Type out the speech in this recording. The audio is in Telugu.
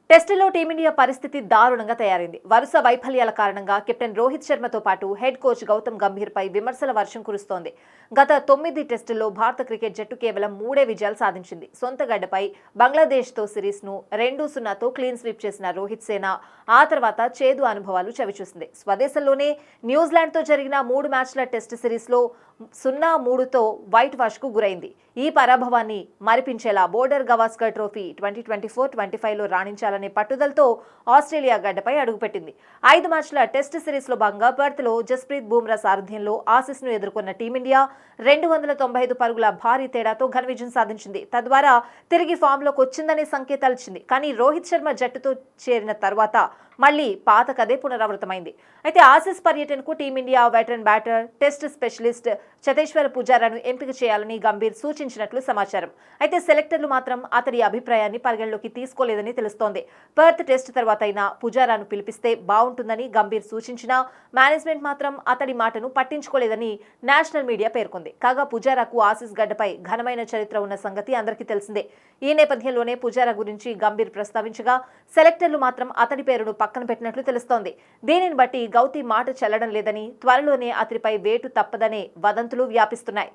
టెస్టులో టీమిండియా పరిస్థితి దారుణంగా తయారైంది. వరుస వైఫల్యాల కారణంగా కెప్టెన్ రోహిత్ శర్మతో పాటు హెడ్ కోచ్ గౌతమ్ గంభీర్పై విమర్శల వర్షం కురుస్తోంది. గత 9 టెస్టుల్లో భారత క్రికెట్ జట్టు కేవలం 3 విజయాలు సాధించింది. సొంత గడ్డపై బంగ్లాదేశ్తో సిరీస్ను 2-0తో క్లీన్ స్వీప్ చేసిన రోహిత్ సేన ఆ తర్వాత చేదు అనుభవాలు చవిచూసింది. స్వదేశంలోనే న్యూజిలాండ్తో జరిగిన 3 మ్యాచ్ల టెస్ట్ సిరీస్లో 0-3తో వైట్ వాష్కు గురైంది. ఈ పరాభవాన్ని మరిపించేలా బోర్డర్ గవాస్కర్ ట్రోఫీ 2024-25లో రాణించాలనే పట్టుదలతో ఆస్ట్రేలియా గడ్డపై అడుగుపెట్టింది. 5 మ్యాచ్ల టెస్ట్ సిరీస్లో భాగంగా పర్త్లో జస్ప్రీత్ బుమ్రా సారథ్యంలో ఆసీస్ను ఎదుర్కొన్న టీమిండియా 295 పరుగుల భారీ తేడాతో ఘన విజయం సాధించింది. తద్వారా తిరిగి ఫామ్లోకి వచ్చిందనే సంకేతాలిచ్చింది. కానీ రోహిత్ శర్మ జట్టుతో చేరిన తర్వాత మళ్లీ పాత కథే పునరావృతమైంది. అయితే ఆసీస్ పర్యటనకు team India veteran batter, test specialist Cheteshwar పుజారాను ఎంపిక చేయాలని గంభీర్ సూచించినట్లు సమాచారం. అయితే సెలెక్టర్లు మాత్రం అతడి అభిప్రాయాన్ని పరిగణలోకి తీసుకోలేదని తెలుస్తోంది. పర్త్ టెస్ట్ తర్వాత అయినా పుజారాను పిలిపిస్తే బాగుంటుందని గంభీర్ సూచించినా మేనేజ్మెంట్ మాత్రం అతడి మాటను పట్టించుకోలేదని నేషనల్ మీడియా పేర్కొంది. కాగా పుజారాకు ఆసీస్ గడ్డపై ఘనమైన చరిత్ర ఉన్న సంగతి అందరికీ తెలిసిందే. ఈ నేపథ్యంలోనే పుజారా గురించి గంభీర్ ప్రస్తావించగా సెలెక్టర్లు మాత్రం అతడి పేరును పక్కన పెట్టినట్లు తెలుస్తోంది. దీనిని బట్టి గౌతీ మాట చెల్లడం లేదని, త్వరలోనే అతడిపై వేటు తప్పదనే వదంతులు వ్యాపిస్తున్నాయి.